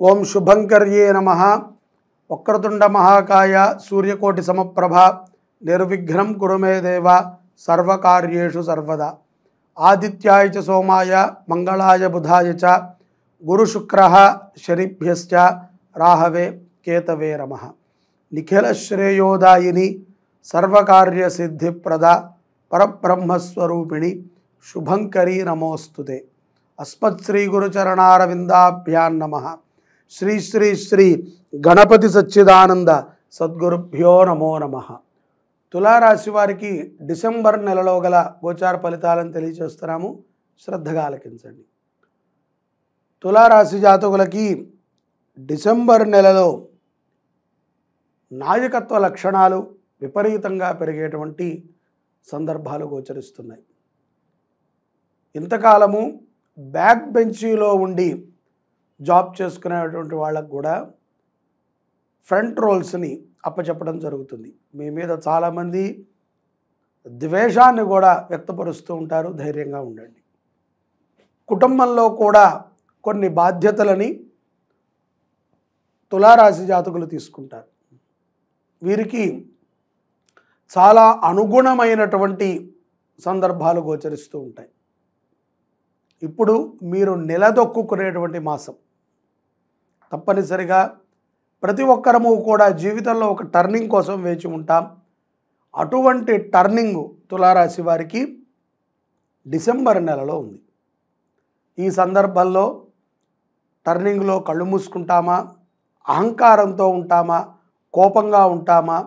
ఓం శుభంకర్యే నమః. వక్రతుండ మహాకాయ సూర్యకోటి సమప్రభ నిర్విఘ్నం కురు మే దేవ సర్వకార్యేషు సర్వదా. ఆదిత్యాయ చ సోమాయ మంగళాయ బుధాయ చ గురుశుక్రః శనిభ్యశ్చ రాహవే కేతవే నమః. నిఖిల శ్రేయోదాయిని సర్వకార్య సిద్ధిప్రద పరబ్రహ్మస్వరూపిణి శుభంకరీ నమోస్తుతే. అస్మత్ శ్రీ గురుచరణారవిందాభ్యాం నమః. శ్రీ శ్రీ శ్రీ గణపతి సచ్చిదానంద సద్గురుభ్యో నమో నమః. తులారాశి వారికి డిసెంబర్ నెలలో గల గోచార ఫలితాలను తెలియజేస్తున్నాము, శ్రద్ధగా ఆలకించండి. తులారాశి జాతకులకి డిసెంబర్ నెలలో నాయకత్వ లక్షణాలు విపరీతంగా పెరిగేటువంటి సందర్భాలు గోచరిస్తున్నాయి. ఇంతకాలము బ్యాక్ బెంచీలో ఉండి జాబ్ చేసుకునేటువంటి వాళ్ళకు కూడా ఫ్రంట్ రోల్స్ని అప్పచెప్పడం జరుగుతుంది. మీ మీద చాలామంది ద్వేషాన్ని కూడా వ్యక్తపరుస్తూ ఉంటారు. ధైర్యంగా ఉండండి. కుటుంబంలో కూడా కొన్ని బాధ్యతలని తులారాశి జాతకులు తీసుకుంటారు. వీరికి చాలా అనుగుణమైనటువంటి సందర్భాలు గోచరిస్తూ ఉంటాయి. ఇప్పుడు మీరు నిలదొక్కునేటువంటి మాసం. తప్పనిసరిగా ప్రతి ఒక్కరము కూడా జీవితంలో ఒక టర్నింగ్ కోసం వేచి ఉంటాం. అటువంటి టర్నింగ్ తులారాశి వారికి డిసెంబర్ నెలలో ఉంది. ఈ సందర్భంలో టర్నింగ్లో కళ్ళు మూసుకుంటామా, అహంకారంతో ఉంటామా, కోపంగా ఉంటామా,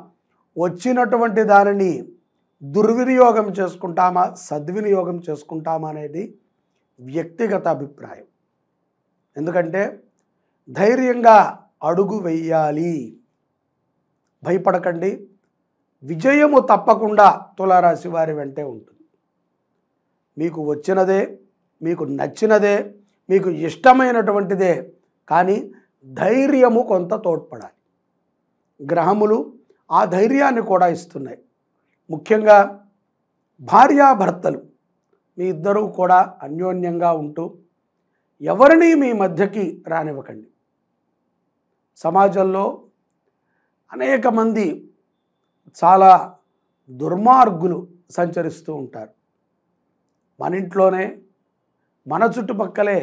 వచ్చినటువంటి దానిని దుర్వినియోగం చేసుకుంటామా, సద్వినియోగం చేసుకుంటామా అనేది వ్యక్తిగత అభిప్రాయం. ఎందుకంటే ధైర్యంగా అడుగు వెయ్యాలి. భయపడకండి. విజయము తప్పకుండా తులారాశి వారి వెంటే ఉంటుంది. మీకు వచ్చినదే, మీకు నచ్చినదే, మీకు ఇష్టమైనటువంటిదే, కానీ ధైర్యము కొంత తోడ్పడాలి. గ్రహములు ఆ ధైర్యాన్ని కూడా ఇస్తున్నాయి. ముఖ్యంగా భార్యాభర్తలు మీ ఇద్దరూ కూడా అన్యోన్యంగా ఉంటూ ఎవరిని మీ మధ్యకి రానివ్వకండి. సమాజంలో అనేక మంది చాలా దుర్మార్గులు సంచరిస్తూ ఉంటారు. మన ఇంట్లోనే, మన చుట్టుపక్కలే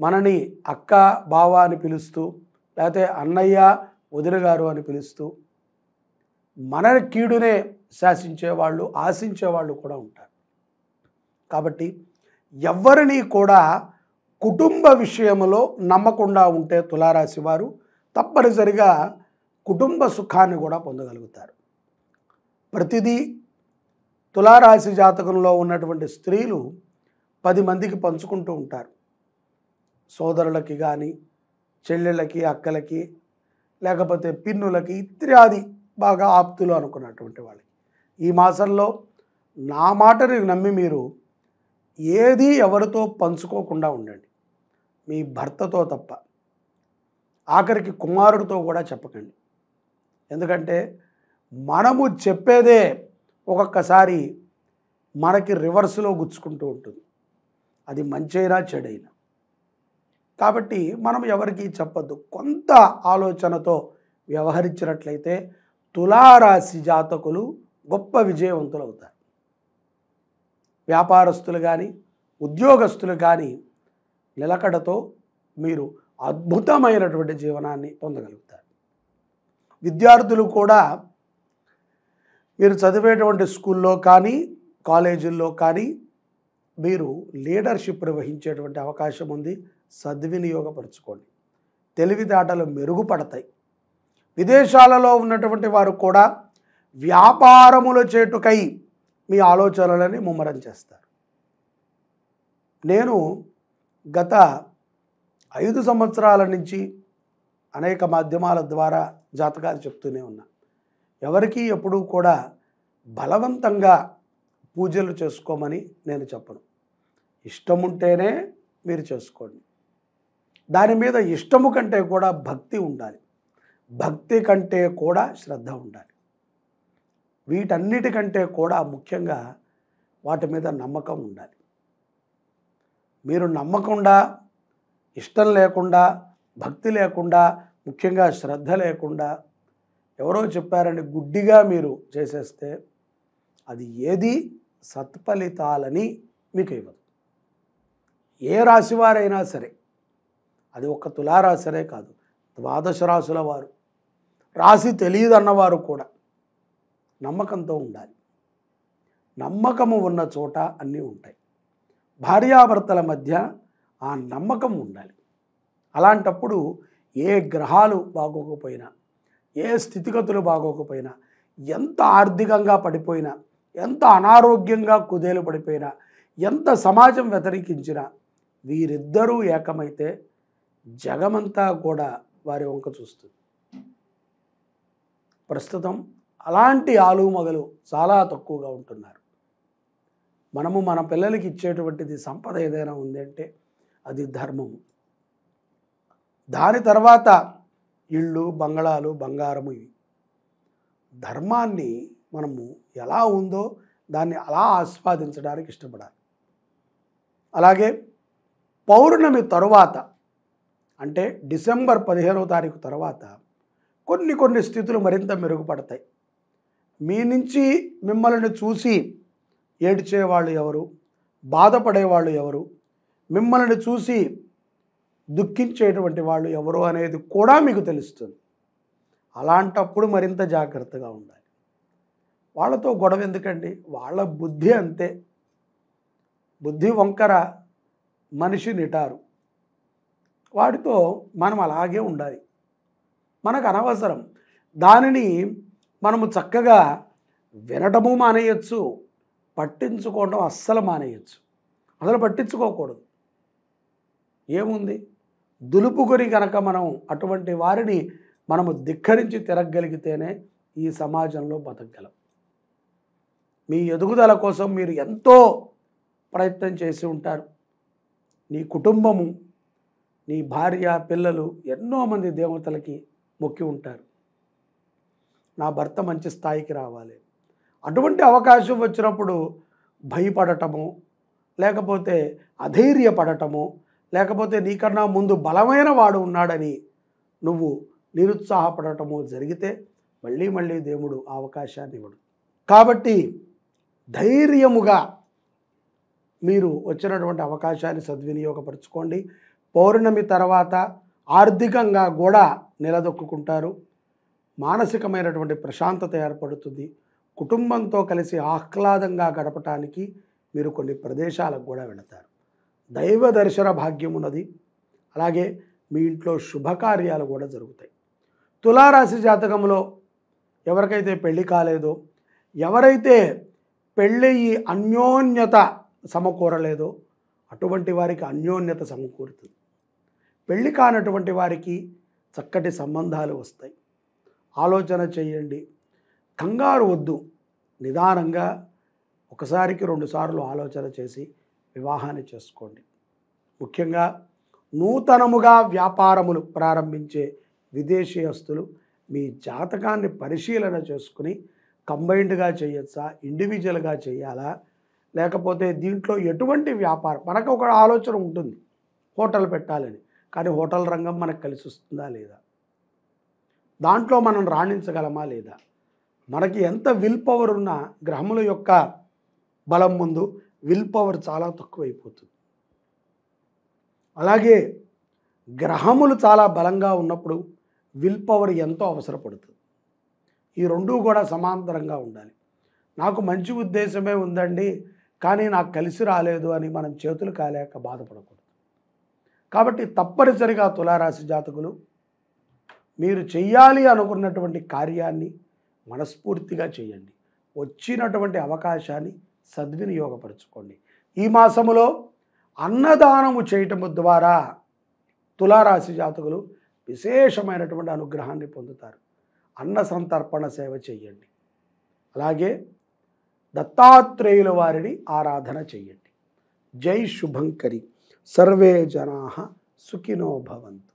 మనని అక్క, బావ అని పిలుస్తూ, లేకపోతే అన్నయ్య, వదిన గారు అని పిలుస్తూ మన కీడునే శాసించేవాళ్ళు, ఆశించేవాళ్ళు కూడా ఉంటారు. కాబట్టి ఎవరిని కూడా కుటుంబ విషయంలో నమ్మకుండా ఉంటే తులారాశి వారు తప్పనిసరిగా కుటుంబ సుఖాన్ని కూడా పొందగలుగుతారు. ప్రతిదీ తులారాశి జాతకంలో ఉన్నటువంటి స్త్రీలు 10 మందికి పంచుకుంటూ ఉంటారు. సోదరులకి కానీ, చెల్లెళ్ళకి, అక్కలకి, లేకపోతే పిన్నులకి, ఇత్యాది బాగా ఆప్తులు అనుకున్నటువంటి వాళ్ళకి. ఈ మాసంలో నా మాటని నమ్మి మీరు ఏది ఎవరితో పంచుకోకుండా ఉండండి. మీ భర్తతో తప్ప. ఆఖరికి కుమారుడితో కూడా చెప్పకండి. ఎందుకంటే మనము చెప్పేదే ఒక్కొక్కసారి మనకి రివర్స్లో గుచ్చుకుంటూ ఉంటుంది. అది మంచైనా చెడైనా. కాబట్టి మనం ఎవరికి చెప్పొద్దు. కొంత ఆలోచనతో వ్యవహరించినట్లయితే తులారాశి జాతకులు గొప్ప విజయవంతులు అవుతారు. వ్యాపారస్తులు కానీ, ఉద్యోగస్తులు కానీ నిలకడతో మీరు అద్భుతమైనటువంటి జీవనాన్ని పొందగలుగుతారు. విద్యార్థులు కూడా మీరు చదివేటువంటి స్కూల్లో కానీ, కాలేజీల్లో కానీ మీరు లీడర్షిప్ వహించేటువంటి అవకాశం ఉంది. సద్వినియోగపరచుకోండి. తెలివితేటలు మెరుగుపడతాయి. విదేశాలలో ఉన్నటువంటి వారు కూడా వ్యాపారముల చేటుకై మీ ఆలోచనలని ముమ్మరం చేస్తారు. నేను గత 5 సంవత్సరాల నుంచి అనేక మాధ్యమాల ద్వారా జాతకాలు చెప్తూనే ఉన్నా. ఎవరికి ఎప్పుడూ కూడా బలవంతంగా పూజలు చేసుకోమని నేను చెప్పను. ఇష్టం ఉంటేనే మీరు చేసుకోండి. దాని మీద ఇష్టము కంటే కూడా భక్తి ఉండాలి. భక్తి కంటే కూడా శ్రద్ధ ఉండాలి. వీటన్నిటికంటే కూడా ముఖ్యంగా వాటి మీద నమ్మకం ఉండాలి. మీరు నమ్మకుండా, ఇష్టం లేకుండా భక్తి లేకుండా, ముఖ్యంగా శ్రద్ధ లేకుండా ఎవరో చెప్పారని గుడ్డిగా మీరు చేసేస్తే అది ఏది సత్ఫలితాలని మీకు ఇవ్వదు. ఏ రాశివారైనా సరే, అది ఒక్క తులారాశినే కాదు, ద్వాదశ రాశుల వారు, రాశి తెలియదన్నవారు కూడా నమ్మకంతో ఉండాలి. నమ్మకము ఉన్న చోట అన్నీ ఉంటాయి. భార్యాభర్తల మధ్య ఆ నమ్మకం ఉండాలి. అలాంటప్పుడు ఏ గ్రహాలు బాగోకపోయినా, ఏ స్థితిగతులు బాగోకపోయినా, ఎంత ఆర్థికంగా పడిపోయినా, ఎంత అనారోగ్యంగా కుదేలు పడిపోయినా, ఎంత సమాజం వ్యతిరేకించినా, వీరిద్దరూ ఏకమైతే జగమంతా కూడా వారి వంక చూస్తుంది. ప్రస్తుతం అలాంటి ఆలుమగలు చాలా తక్కువగా ఉంటున్నారు. మనము మన పిల్లలకి ఇచ్చేటువంటిది సంపద ఏదైనా ఉంది అంటే అది ధర్మము. దాని తర్వాత ఇళ్ళు, బంగళాలు, బంగారము. ఇవి ధర్మాన్ని మనము ఎలా ఉందో దాన్ని అలా ఆస్వాదించడానికి ఇష్టపడాలి. అలాగే పౌర్ణమి తరువాత అంటే డిసెంబర్ 15వ తారీఖు తర్వాత కొన్ని స్థితులు మరింత మెరుగుపడతాయి. మీ నుంచి మిమ్మల్ని చూసి ఏడ్చేవాళ్ళు ఎవరు, బాధపడేవాళ్ళు ఎవరు, మిమ్మల్ని చూసి దుఃఖించేటువంటి వాళ్ళు ఎవరు అనేది కూడా మీకు తెలుస్తుంది. అలాంటప్పుడు మరింత జాగ్రత్తగా ఉండాలి. వాళ్ళతో గొడవ ఎందుకండి? వాళ్ళ బుద్ధి అంతే. బుద్ధి వంకర, మనిషి నిటారు. వాడితో మనం అలాగే ఉండాలి. మనకు అనవసరం. దానిని మనము చక్కగా వినటము మానేయచ్చు, పట్టించుకోవడం అస్సలు మానేయచ్చు. అసలు పట్టించుకోకూడదు. ఏముంది? దులుపుకొని కనుక మనం అటువంటి వారిని మనము ధిక్కరించి తిరగగలిగితేనే ఈ సమాజంలో బతకగలం. మీ ఎదుగుదల కోసం మీరు ఎంతో ప్రయత్నం చేసి ఉంటారు. నీ కుటుంబము, నీ భార్య, పిల్లలు ఎన్నో మంది దేవతలకి మొక్కి ఉంటారు. నా భర్త మంచి స్థాయికి రావాలి. అటువంటి అవకాశం వచ్చినప్పుడు భయపడటము, లేకపోతే అధైర్యపడటము, లేకపోతే నీకన్నా ముందు బలమైన వాడు ఉన్నాడని నువ్వు నిరుత్సాహపడటము జరిగితే మళ్ళీ దేవుడు ఆ అవకాశాన్ని ఇవ్వడు. కాబట్టి ధైర్యముగా మీరు వచ్చినటువంటి అవకాశాన్ని సద్వినియోగపరచుకోండి. పౌర్ణమి తర్వాత ఆర్థికంగా కూడా నిలదొక్కుంటారు. మానసికమైనటువంటి ప్రశాంతత ఏర్పడుతుంది. కుటుంబంతో కలిసి ఆహ్లాదంగా గడపటానికి మీరు కొన్ని ప్రదేశాలకు కూడా వెళతారు. దైవ దర్శన భాగ్యం ఉన్నది. అలాగే మీ ఇంట్లో శుభకార్యాలు కూడా జరుగుతాయి. తులారాశి జాతకంలో ఎవరికైతే పెళ్లి కాలేదో, ఎవరైతే పెళ్ళయి అన్యోన్యత సమకూరలేదో అటువంటి వారికి అన్యోన్యత సమకూరుతుంది. పెళ్లి కానటువంటి వారికి చక్కటి సంబంధాలు వస్తాయి. ఆలోచన చేయండి. కంగారు వద్దు. నిదానంగా ఒకసారికి 2 సార్లు ఆలోచన చేసి వివాహాన్ని చేసుకోండి. ముఖ్యంగా నూతనముగా వ్యాపారములు ప్రారంభించే విదేశీయస్తులు మీ జాతకాన్ని పరిశీలన చేసుకుని కంబైన్డ్గా చేయొచ్చా, ఇండివిజువల్గా చేయాలా, లేకపోతే దీంట్లో ఎటువంటి వ్యాపారం, మనకు ఒక ఆలోచన ఉంటుంది హోటల్ పెట్టాలని, కానీ హోటల్ రంగం మనకు కలిసి వస్తుందా లేదా, దాంట్లో మనం రాణించగలమా లేదా, మనకి ఎంత విల్ పవర్ ఉన్నా గ్రహముల యొక్క బలం ముందు విల్ పవర్ చాలా తక్కువైపోతుంది. అలాగే గ్రహములు చాలా బలంగా ఉన్నప్పుడు విల్ పవర్ ఎంతో అవసరపడుతుంది. ఈ రెండూ కూడా సమాంతరంగా ఉండాలి. నాకు మంచి ఉద్దేశమే ఉందండి, కానీ నాకు కలిసి రాలేదు అని మనం చేతులు కాలేక బాధపడకూడదు. కాబట్టి తప్పనిసరిగా తులారాశి జాతకులు మీరు చెయ్యాలి అనుకున్నటువంటి కార్యాన్ని మనస్ఫూర్తిగా చేయండి. వచ్చినటువంటి అవకాశాన్ని సద్వినియోగపరచుకోండి. ఈ మాసములో అన్నదానము చేయటము ద్వారా తులారాశి జాతకులు విశేషమైనటువంటి అనుగ్రహాన్ని పొందుతారు. అన్న సంతర్పణ సేవ చేయండి. అలాగే దత్తాత్రేయుల వారిని ఆరాధన చేయండి. జై శుభంకరి. సర్వే జనాః సుఖినో భవంతు.